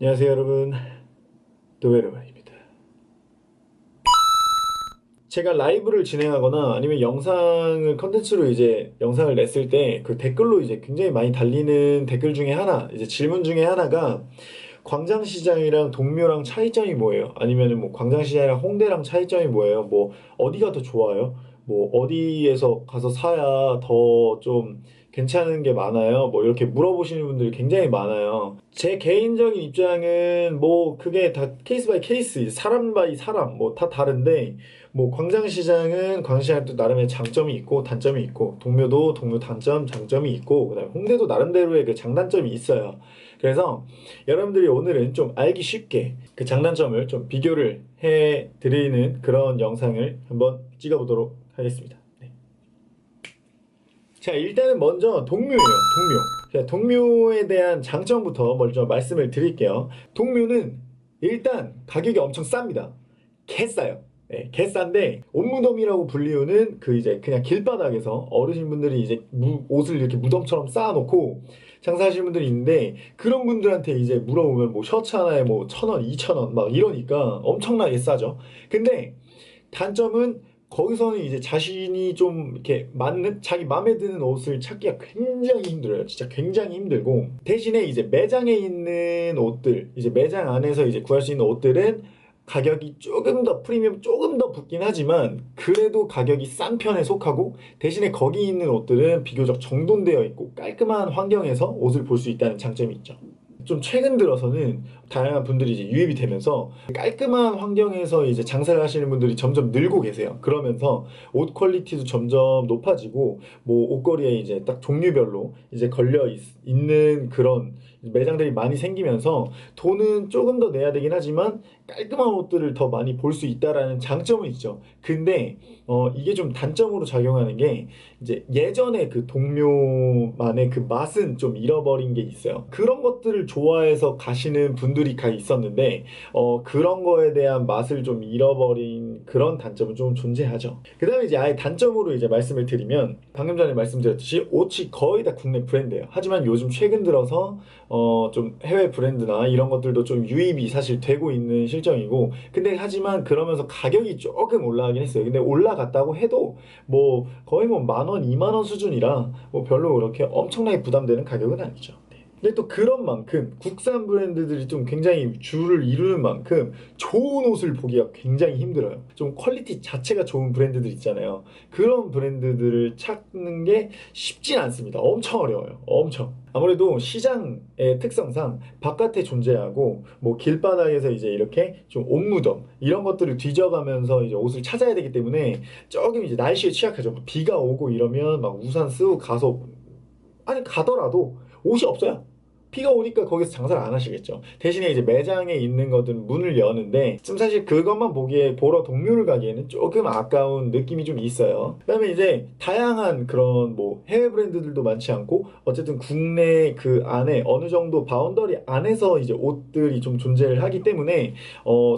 안녕하세요 여러분, 노베르만입니다. 제가 라이브를 진행하거나 아니면 영상을 컨텐츠로 이제 영상을 냈을 때 그 댓글로 이제 굉장히 많이 달리는 댓글 중에 하나, 이제 질문 중에 하나가 광장시장이랑 동묘랑 차이점이 뭐예요? 아니면은 뭐 광장시장이랑 홍대랑 차이점이 뭐예요? 뭐 어디가 더 좋아요? 뭐 어디에서 가서 사야 더 좀 괜찮은 게 많아요? 뭐 이렇게 물어보시는 분들이 굉장히 많아요. 제 개인적인 입장은 뭐 그게 다 케이스 바이 케이스, 사람 바이 사람 뭐 다 다른데, 뭐 광장시장은 광장시장도 나름의 장점이 있고 단점이 있고, 동묘도 동묘 단점 장점이 있고, 그다음에 홍대도 나름대로의 그 장단점이 있어요. 그래서 여러분들이 오늘은 좀 알기 쉽게 그 장단점을 좀 비교를 해 드리는 그런 영상을 한번 찍어 보도록 하겠습니다. 네. 자, 일단은 먼저 동묘예요. 동묘. 자, 동묘에 대한 장점부터 먼저 말씀을 드릴게요. 동묘는 일단 가격이 엄청 쌉니다. 개 싸요. 네, 개 싼데 옷무덤이라고 불리우는 그 이제 그냥 길바닥에서 어르신분들이 이제 옷을 이렇게 무덤처럼 쌓아놓고 장사하시는 분들이 있는데, 그런 분들한테 이제 물어보면 뭐 셔츠 하나에 뭐 1,000원, 2,000원 막 이러니까 엄청나게 싸죠. 근데 단점은 거기서는 이제 자신이 좀 이렇게 맞는 자기 마음에 드는 옷을 찾기가 굉장히 힘들어요. 진짜 굉장히 힘들고, 대신에 이제 매장에 있는 옷들, 이제 매장 안에서 이제 구할 수 있는 옷들은 가격이 조금 더 프리미엄 조금 더 붙긴 하지만 그래도 가격이 싼 편에 속하고, 대신에 거기 있는 옷들은 비교적 정돈되어 있고 깔끔한 환경에서 옷을 볼 수 있다는 장점이 있죠. 좀 최근 들어서는 다양한 분들이 이제 유입이 되면서 깔끔한 환경에서 이제 장사를 하시는 분들이 점점 늘고 계세요. 그러면서 옷 퀄리티도 점점 높아지고, 뭐 옷걸이에 이제 딱 종류별로 이제 있는 그런 매장들이 많이 생기면서 돈은 조금 더 내야 되긴 하지만 깔끔한 옷들을 더 많이 볼 수 있다라는 장점은 있죠. 근데 이게 좀 단점으로 작용하는 게, 이제 예전에 그 동묘만의 그 맛은 좀 잃어버린 게 있어요. 그런 것들을 좋아해서 가시는 분들이 가 있었는데, 그런 거에 대한 맛을 좀 잃어버린 그런 단점은 좀 존재하죠. 그 다음에 이제 아예 단점으로 이제 말씀을 드리면, 방금 전에 말씀드렸듯이 옷이 거의 다 국내 브랜드예요. 하지만 요즘 최근 들어서 좀 해외 브랜드나 이런 것들도 좀 유입이 사실 되고 있는 실정이고, 근데 하지만 그러면서 가격이 조금 올라가긴 했어요. 근데 올라갔다고 해도 뭐 거의 뭐 10,000원, 20,000원 수준이라 뭐 별로 그렇게 엄청나게 부담되는 가격은 아니죠. 근데 또 그런 만큼 국산 브랜드들이 좀 굉장히 줄을 이루는 만큼 좋은 옷을 보기가 굉장히 힘들어요. 좀 퀄리티 자체가 좋은 브랜드들 있잖아요. 그런 브랜드들을 찾는 게 쉽진 않습니다. 엄청 어려워요. 엄청. 아무래도 시장의 특성상 바깥에 존재하고 뭐 길바닥에서 이제 이렇게 좀 옷무덤 이런 것들을 뒤져가면서 이제 옷을 찾아야 되기 때문에 조금 이제 날씨에 취약하죠. 비가 오고 이러면 막 우산 쓰고 가서, 아니 가더라도 옷이 없어요. 비가 오니까 거기서 장사를 안 하시겠죠. 대신에 이제 매장에 있는 것들은 문을 여는데, 좀 사실 그것만 보기에 보러 동묘를 가기에는 조금 아까운 느낌이 좀 있어요. 그다음에 이제 다양한 그런 뭐 해외 브랜드들도 많지 않고, 어쨌든 국내 그 안에 어느 정도 바운더리 안에서 이제 옷들이 좀 존재를 하기 때문에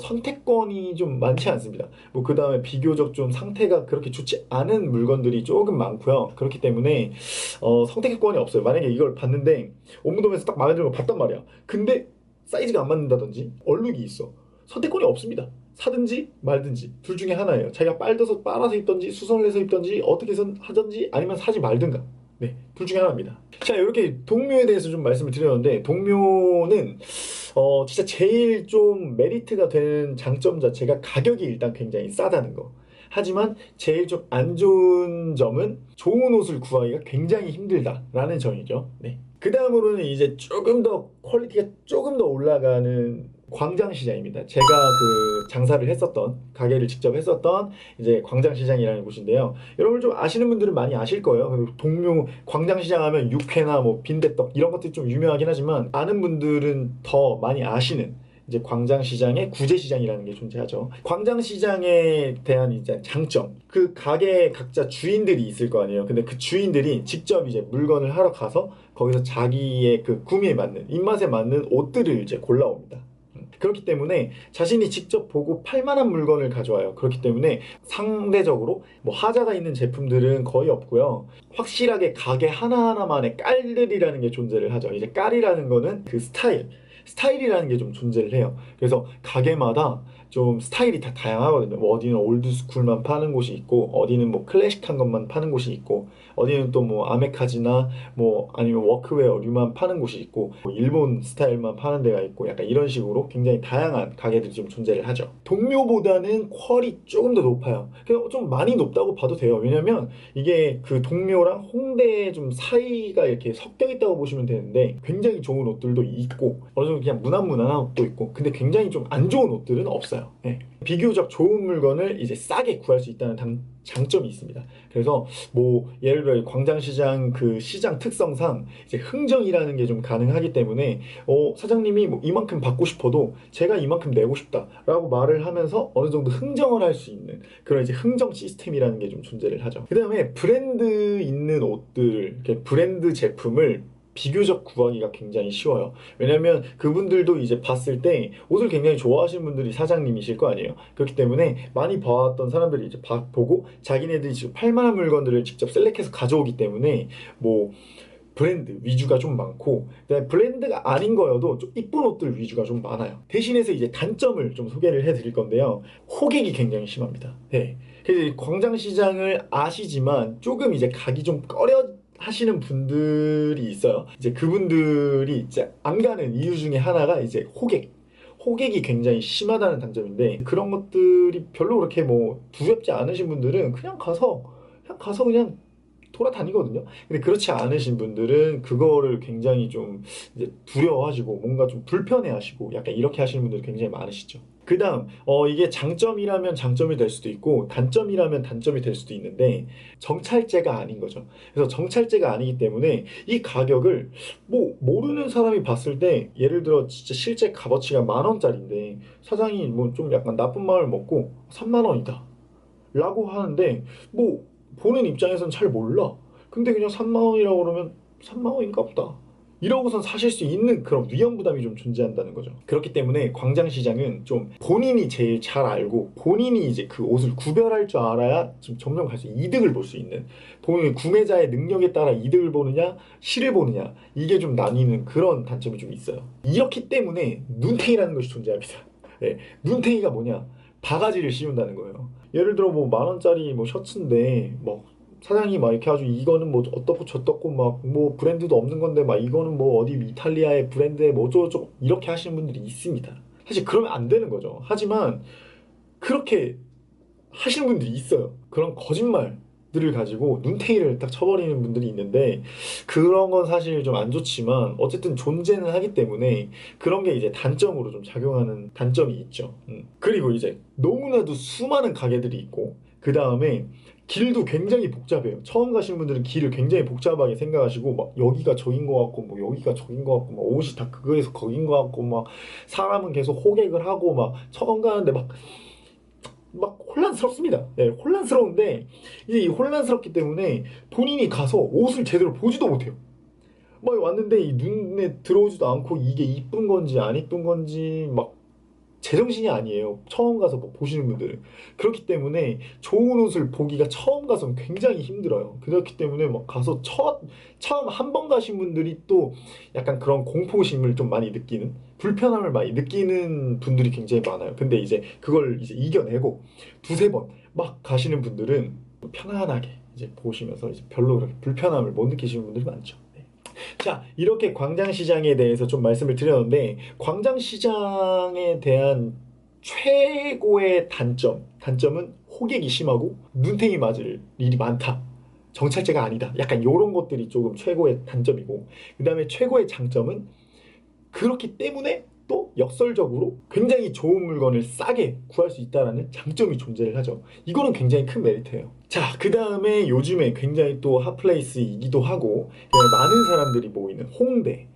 선택권이 좀 많지 않습니다. 뭐 그다음에 비교적 좀 상태가 그렇게 좋지 않은 물건들이 조금 많고요. 그렇기 때문에 선택권이 없어요. 만약에 이걸 봤는데 옷무덤에서 딱 마음에 드는 거 봤단 말이야. 근데 사이즈가 안 맞는다든지 얼룩이 있어. 선택권이 없습니다. 사든지 말든지 둘 중에 하나예요. 자기가 빨아서 입던지 수선을 해서 입던지 어떻게 하든지, 아니면 사지 말든가. 네, 둘 중에 하나입니다. 자, 이렇게 동묘에 대해서 좀 말씀을 드렸는데, 동묘는 진짜 제일 좀 메리트가 되는 장점 자체가 가격이 일단 굉장히 싸다는 거. 하지만 제일 좀 안 좋은 점은 좋은 옷을 구하기가 굉장히 힘들다라는 점이죠. 네. 그 다음으로는 이제 조금 더 퀄리티가 조금 더 올라가는 광장시장입니다. 제가 그 장사를 했었던, 가게를 직접 했었던 이제 광장시장이라는 곳인데요. 여러분 좀 아시는 분들은 많이 아실 거예요. 그리고 동묘 광장시장 하면 육회나 뭐 빈대떡 이런 것들이 좀 유명하긴 하지만, 아는 분들은 더 많이 아시는 이제 광장시장의 구제시장이라는 게 존재하죠. 광장시장에 대한 이제 장점, 그 가게 각자 주인들이 있을 거 아니에요. 근데 그 주인들이 직접 이제 물건을 하러 가서 거기서 자기의 그 구미에 맞는, 입맛에 맞는 옷들을 이제 골라옵니다. 그렇기 때문에 자신이 직접 보고 팔 만한 물건을 가져와요. 그렇기 때문에 상대적으로 뭐 하자가 있는 제품들은 거의 없고요. 확실하게 가게 하나하나만의 깔들이라는 게 존재를 하죠. 이제 깔이라는 거는 그 스타일, 스타일이라는 게 좀 존재를 해요. 그래서 가게마다 좀 스타일이 다 다양하거든요. 뭐 어디는 올드스쿨만 파는 곳이 있고, 어디는 뭐 클래식한 것만 파는 곳이 있고, 어디는 또 뭐 아메카지나 뭐 아니면 워크웨어류만 파는 곳이 있고, 뭐 일본 스타일만 파는 데가 있고, 약간 이런 식으로 굉장히 다양한 가게들이 좀 존재를 하죠. 동묘보다는 퀄이 조금 더 높아요. 그냥 좀 많이 높다고 봐도 돼요. 왜냐면 이게 그 동묘랑 홍대 좀 사이가 이렇게 섞여 있다고 보시면 되는데, 굉장히 좋은 옷들도 있고 어느 정도 그냥 무난무난한 옷도 있고, 근데 굉장히 좀 안 좋은 옷들은 없어요. 예. 비교적 좋은 물건을 이제 싸게 구할 수 있다는 장점이 있습니다. 그래서 뭐 예를 들어 광장시장 그 시장 특성상 이제 흥정이라는 게 좀 가능하기 때문에 사장님이 뭐 이만큼 받고 싶어도 제가 이만큼 내고 싶다라고 말을 하면서 어느 정도 흥정을 할 수 있는 그런 이제 흥정 시스템이라는 게 좀 존재를 하죠. 그 다음에 브랜드 있는 옷들, 이렇게 브랜드 제품을 비교적 구하기가 굉장히 쉬워요. 왜냐면 그분들도 이제 봤을 때 옷을 굉장히 좋아하시는 분들이 사장님이실 거 아니에요. 그렇기 때문에 많이 봐왔던 사람들이 이제 보고 자기네들이 지금 팔만한 물건들을 직접 셀렉해서 가져오기 때문에 뭐 브랜드 위주가 좀 많고, 그다음에 브랜드가 아닌 거여도 좀 이쁜 옷들 위주가 좀 많아요. 대신해서 이제 단점을 좀 소개를 해드릴 건데요. 호객이 굉장히 심합니다. 네. 그래서 이 광장시장을 아시지만 조금 이제 가기 좀 꺼려 하시는 분들이 있어요. 이제 그분들이 이제 안 가는 이유 중에 하나가 이제 호객이 굉장히 심하다는 단점인데, 그런 것들이 별로 그렇게 뭐 두렵지 않으신 분들은 그냥 가서 그냥 돌아다니거든요. 근데 그렇지 않으신 분들은 그거를 굉장히 좀 이제 두려워하시고 뭔가 좀 불편해하시고 약간 이렇게 하시는 분들이 굉장히 많으시죠. 그 다음, 이게 장점이라면 장점이 될 수도 있고 단점이라면 단점이 될 수도 있는데, 정찰제가 아닌 거죠. 그래서 정찰제가 아니기 때문에 이 가격을 뭐 모르는 사람이 봤을 때, 예를 들어 진짜 실제 값어치가 10,000원짜리인데 사장이 뭐 좀 약간 나쁜 마음을 먹고 3만 원이다 라고 하는데, 뭐 보는 입장에서는 잘 몰라. 근데 그냥 3만 원이라고 그러면 3만 원인가 보다, 이러고선 사실 수 있는 그런 위험 부담이 좀 존재한다는 거죠. 그렇기 때문에 광장시장은 좀 본인이 제일 잘 알고 본인이 이제 그 옷을 구별할 줄 알아야 좀 점점 갈수록 이득을 볼 수 있는, 본인 구매자의 능력에 따라 이득을 보느냐 실을 보느냐, 이게 좀 나뉘는 그런 단점이 좀 있어요. 이렇기 때문에 눈탱이라는 것이 존재합니다. 네, 눈탱이가 뭐냐? 바가지를 씌운다는 거예요. 예를 들어 뭐 10,000원짜리 뭐 셔츠인데 뭐 사장이 막 이렇게 아주 이거는 뭐 어떻고 저떻고 막 뭐 브랜드도 없는 건데 막 이거는 뭐 어디 이탈리아의 브랜드에 뭐 어쩌고저쩌고 이렇게 하시는 분들이 있습니다. 사실 그러면 안 되는 거죠. 하지만 그렇게 하시는 분들이 있어요. 그런 거짓말들을 가지고 눈탱이를 딱 쳐버리는 분들이 있는데, 그런 건 사실 좀 안 좋지만 어쨌든 존재는 하기 때문에 그런 게 이제 단점으로 좀 작용하는 단점이 있죠. 그리고 이제 너무나도 수많은 가게들이 있고, 그 다음에 길도 굉장히 복잡해요. 처음 가시는 분들은 길을 굉장히 복잡하게 생각하시고 막 여기가 저긴 것 같고 뭐 여기가 저긴 것 같고 막 옷이 다 그거에서 거긴 것 같고 막 사람은 계속 호객을 하고 막 처음 가는데 막 혼란스럽습니다. 네, 혼란스러운데 이제 이 혼란스럽기 때문에 본인이 가서 옷을 제대로 보지도 못해요. 막 왔는데 이 눈에 들어오지도 않고 이게 이쁜 건지 안 이쁜 건지 막 제정신이 아니에요. 처음 가서 뭐 보시는 분들은. 그렇기 때문에 좋은 옷을 보기가 처음 가서는 굉장히 힘들어요. 그렇기 때문에 막 가서 처음 한 번 가신 분들이 또 약간 그런 공포심을 좀 많이 느끼는, 불편함을 많이 느끼는 분들이 굉장히 많아요. 근데 이제 그걸 이제 이겨내고 두세 번 막 가시는 분들은 편안하게 이제 보시면서 이제 별로 그렇게 불편함을 못 느끼시는 분들이 많죠. 네. 자, 이렇게 광장시장에 대해서 좀 말씀을 드렸는데, 광장시장에 대한 최고의 단점은 호객이 심하고 눈탱이 맞을 일이 많다. 정찰제가 아니다. 약간 이런 것들이 조금 최고의 단점이고, 그 다음에 최고의 장점은 그렇기 때문에 또 역설적으로 굉장히 좋은 물건을 싸게 구할 수 있다는 장점이 존재를 하죠. 이거는 굉장히 큰 메리트예요. 자, 그 다음에 요즘에 굉장히 또 핫플레이스이기도 하고 많은 사람들이 모이는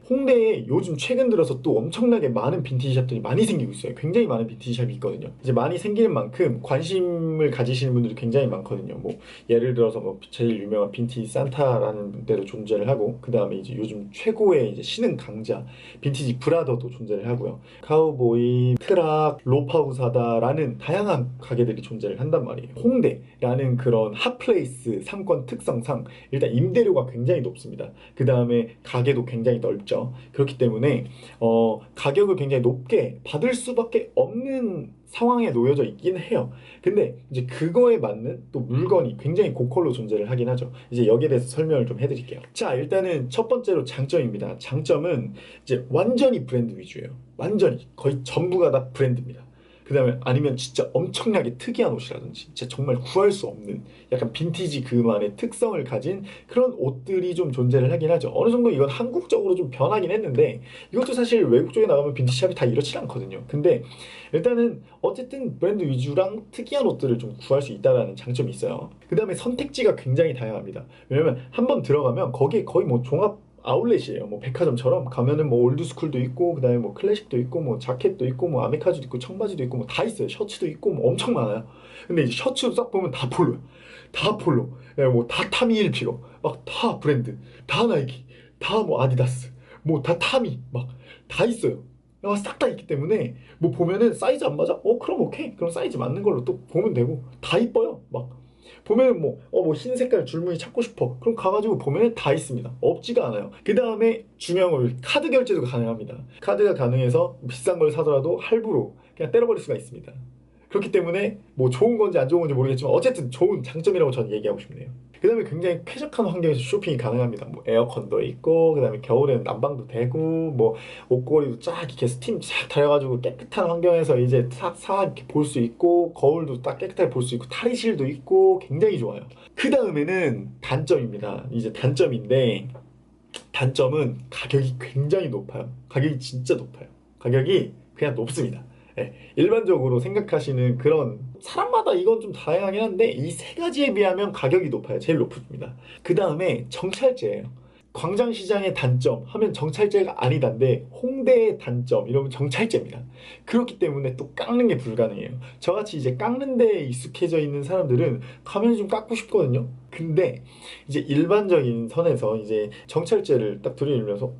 홍대에 요즘 최근 들어서 또 엄청나게 많은 빈티지 샵들이 많이 생기고 있어요. 굉장히 많은 빈티지 샵이 있거든요. 이제 많이 생기는 만큼 관심을 가지시는 분들이 굉장히 많거든요. 뭐 예를 들어서 뭐 제일 유명한 빈티지 산타라는 데도 존재를 하고, 그 다음에 이제 요즘 최고의 이제 신흥 강자 빈티지 브라더도 존재를 하고요. 카우보이, 트락, 로파우사다라는 다양한 가게들이 존재를 한단 말이에요. 홍대라는 그런 이런 핫플레이스 상권 특성상 일단 임대료가 굉장히 높습니다. 그 다음에 가게도 굉장히 넓죠. 그렇기 때문에 가격을 굉장히 높게 받을 수밖에 없는 상황에 놓여져 있긴 해요. 근데 이제 그거에 맞는 또 물건이 굉장히 고퀄로 존재를 하긴 하죠. 이제 여기에 대해서 설명을 좀 해드릴게요. 자, 일단은 첫 번째로 장점입니다. 장점은 이제 완전히 브랜드 위주예요. 완전히 거의 전부가 다 브랜드입니다. 그 다음에 아니면 진짜 엄청나게 특이한 옷이라든지 진짜 정말 구할 수 없는 약간 빈티지 그만의 특성을 가진 그런 옷들이 좀 존재를 하긴 하죠. 어느 정도 이건 한국적으로 좀 변하긴 했는데 이것도 사실 외국 쪽에 나가면 빈티지 샵이 다 이렇진 않거든요. 근데 일단은 어쨌든 브랜드 위주랑 특이한 옷들을 좀 구할 수 있다는 장점이 있어요. 그 다음에 선택지가 굉장히 다양합니다. 왜냐면 한번 들어가면 거기에 거의 뭐 종합 아울렛이에요. 뭐 백화점처럼 가면은 뭐 올드스쿨도 있고 그다음에 뭐 클래식도 있고 뭐 자켓도 있고 뭐 아메카지도 있고 청바지도 있고 뭐 다 있어요. 셔츠도 있고 뭐 엄청 많아요. 근데 이제 셔츠도 딱 보면 다 폴로야. 다 폴로. 뭐 다 타미 일피거. 막 다 브랜드. 다 나이키. 다 뭐 아디다스. 뭐 다 타미. 막 다 있어요. 싹 다 있기 때문에 뭐 보면은 사이즈 안 맞아? 그럼 오케이. 그럼 사이즈 맞는 걸로 또 보면 되고 다 이뻐요. 막 보면은 뭐 흰 색깔 줄무늬 찾고 싶어. 그럼 가가지고 보면은 다 있습니다. 없지가 않아요. 그 다음에 중요한 건 카드 결제도 가능합니다. 카드가 가능해서 비싼 걸 사더라도 할부로 그냥 때려버릴 수가 있습니다. 그렇기 때문에 뭐 좋은 건지 안 좋은 건지 모르겠지만 어쨌든 좋은 장점이라고 저는 얘기하고 싶네요. 그 다음에 굉장히 쾌적한 환경에서 쇼핑이 가능합니다. 뭐 에어컨도 있고 그 다음에 겨울에는 난방도 되고 뭐 옷걸이도 쫙 이렇게 스팀 쫙 달여가지고 깨끗한 환경에서 이제 싹 이렇게 볼 수 있고 거울도 딱 깨끗하게 볼 수 있고 탈의실도 있고 굉장히 좋아요. 그 다음에는 단점입니다. 이제 단점인데 단점은 가격이 굉장히 높아요. 가격이 진짜 높아요. 가격이 그냥 높습니다. 예, 일반적으로 생각하시는 그런 사람마다 이건 좀 다양하긴 한데 이 세 가지에 비하면 가격이 높아요. 제일 높습니다. 그 다음에 정찰제예요. 광장시장의 단점 하면 정찰제가 아니다인데 홍대의 단점 이러면 정찰제입니다. 그렇기 때문에 또 깎는 게 불가능해요. 저같이 이제 깎는 데에 익숙해져 있는 사람들은 가면 좀 깎고 싶거든요. 근데 이제 일반적인 선에서 이제 정찰제를 딱 들이밀면서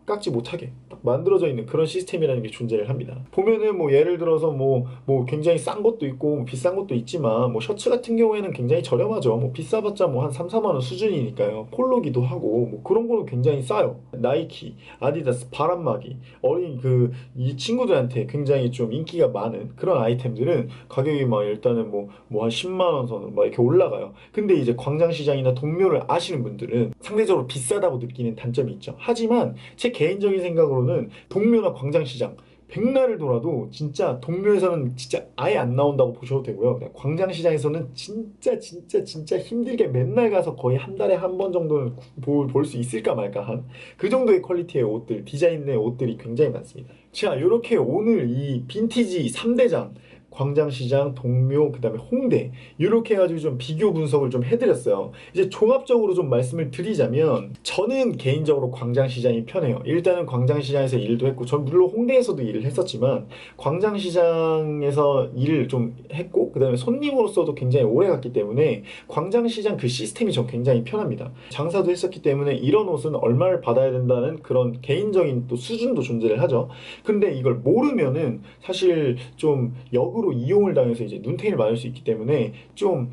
깎지 못하게 딱 만들어져 있는 그런 시스템이라는 게 존재를 합니다. 보면은 뭐 예를 들어서 뭐 굉장히 싼 것도 있고 뭐 비싼 것도 있지만 뭐 셔츠 같은 경우에는 굉장히 저렴하죠. 뭐 비싸봤자 뭐 한 3, 4만 원 수준이니까요. 폴로기도 하고 뭐 그런 거는 굉장히 싸요. 나이키, 아디다스, 바람막이 어린 그 이 친구들한테 굉장히 좀 인기가 많은 그런 아이템들은 가격이 막 일단은 뭐 한 10만 원 선은 막 이렇게 올라가요. 근데 이제 광장시장이나 동묘를 아시는 분들은 상대적으로 비싸다고 느끼는 단점이 있죠. 하지만 제 개인적인 생각으로는 동묘나 광장시장 백날을 돌아도 진짜 동묘에서는 진짜 아예 안 나온다고 보셔도 되고요. 그냥 광장시장에서는 진짜 힘들게 맨날 가서 거의 한 달에 한 번 정도는 볼 수 있을까 말까 한 그 정도의 퀄리티의 옷들, 디자인의 옷들이 굉장히 많습니다. 자, 이렇게 오늘 이 빈티지 3대장 광장시장, 동묘, 그 다음에 홍대 이렇게 해가지고 좀 비교 분석을 좀 해드렸어요. 이제 종합적으로 좀 말씀을 드리자면 저는 개인적으로 광장시장이 편해요. 일단은 광장시장에서 일도 했고 전 물론 홍대에서도 일을 했었지만 광장시장에서 일을 좀 했고 그 다음에 손님으로서도 굉장히 오래 갔기 때문에 광장시장 그 시스템이 전 굉장히 편합니다. 장사도 했었기 때문에 이런 옷은 얼마를 받아야 된다는 그런 개인적인 또 수준도 존재를 하죠. 근데 이걸 모르면은 사실 좀 역으로 이용을 당해서 이제 눈탱이를 맞을 수 있기 때문에 좀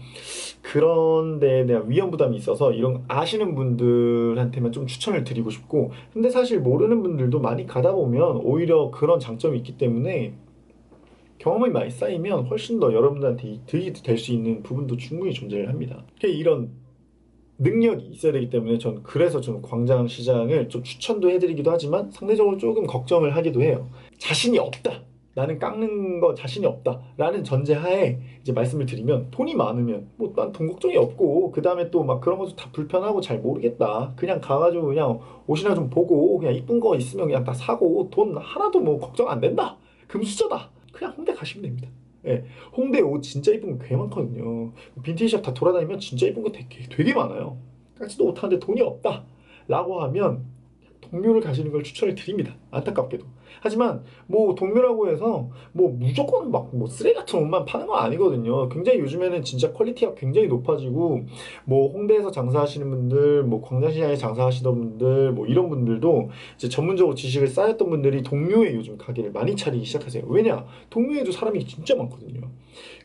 그런 데에 대한 위험 부담이 있어서 이런 아시는 분들한테만 좀 추천을 드리고 싶고 근데 사실 모르는 분들도 많이 가다 보면 오히려 그런 장점이 있기 때문에 경험이 많이 쌓이면 훨씬 더 여러분들한테 득이 될 수 있는 부분도 충분히 존재를 합니다. 이런 능력이 있어야 되기 때문에 전 그래서 좀 광장 시장을 좀 추천도 해드리기도 하지만 상대적으로 조금 걱정을 하기도 해요. 자신이 없다. 나는 깎는 거 자신이 없다. 라는 전제하에 이제 말씀을 드리면 돈이 많으면 뭐 난 돈 걱정이 없고 그 다음에 또 막 그런 것도 다 불편하고 잘 모르겠다. 그냥 가가지고 그냥 옷이나 좀 보고 그냥 이쁜 거 있으면 그냥 다 사고 돈 하나도 뭐 걱정 안 된다. 금수저다. 그냥 홍대 가시면 됩니다. 예, 홍대 옷 진짜 이쁜 거 꽤 많거든요. 빈티지샵 다 돌아다니면 진짜 이쁜 거 되게 많아요. 까지도 못하는데 돈이 없다 라고 하면 동묘를 가시는 걸 추천을 드립니다. 안타깝게도. 하지만 뭐 동묘라고 해서 뭐 무조건 막 뭐 쓰레기 같은 옷만 파는 건 아니거든요. 굉장히 요즘에는 진짜 퀄리티가 굉장히 높아지고 뭐 홍대에서 장사하시는 분들, 뭐 광장시장에 장사하시던 분들, 뭐 이런 분들도 이제 전문적으로 지식을 쌓였던 분들이 동묘에 요즘 가게를 많이 차리기 시작하세요. 왜냐? 동묘에도 사람이 진짜 많거든요.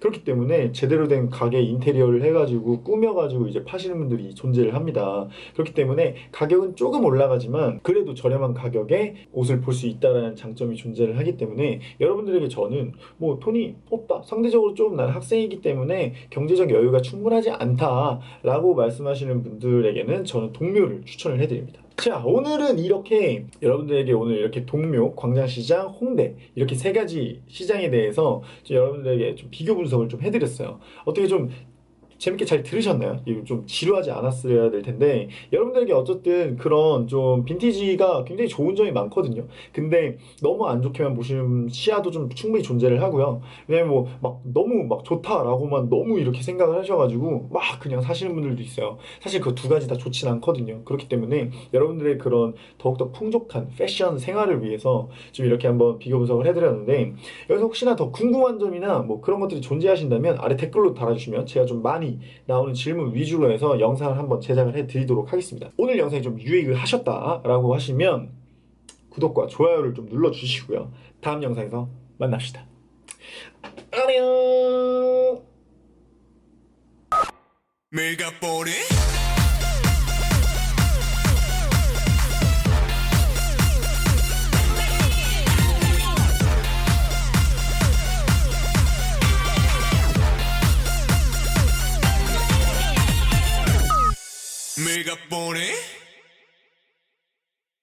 그렇기 때문에 제대로 된 가게 인테리어를 해가지고 꾸며가지고 이제 파시는 분들이 존재를 합니다. 그렇기 때문에 가격은 조금 올라가지만 그래도 저렴한 가격에 옷을 볼 수 있다는 장점이 존재를 하기 때문에 여러분들에게 저는 뭐 돈이 없다. 상대적으로 좀 나는 학생이기 때문에 경제적 여유가 충분하지 않다라고 말씀하시는 분들에게는 저는 동묘를 추천을 해드립니다. 자, 오늘은 이렇게 여러분들에게 오늘 이렇게 동묘, 광장시장, 홍대 이렇게 세 가지 시장에 대해서 좀 여러분들에게 좀 비교 분석을 좀 해드렸어요. 어떻게 좀 재밌게 잘 들으셨나요? 이거 좀 지루하지 않았어야 될 텐데 여러분들에게 어쨌든 그런 좀 빈티지가 굉장히 좋은 점이 많거든요. 근데 너무 안 좋게만 보시는 시야도 좀 충분히 존재를 하고요. 왜냐면 뭐 막 너무 막 좋다라고만 너무 이렇게 생각을 하셔가지고 막 그냥 사시는 분들도 있어요. 사실 그 두 가지 다 좋진 않거든요. 그렇기 때문에 여러분들의 그런 더욱더 풍족한 패션 생활을 위해서 좀 이렇게 한번 비교 분석을 해드렸는데 여기서 혹시나 더 궁금한 점이나 뭐 그런 것들이 존재하신다면 아래 댓글로 달아주시면 제가 좀 많이 나오는 질문 위주로 해서 영상을 한번 제작을 해드리도록 하겠습니다. 오늘 영상이 좀 유익을 하셨다라고 하시면 구독과 좋아요를 좀 눌러주시고요. 다음 영상에서 만납시다. 안녕. Mega Booty.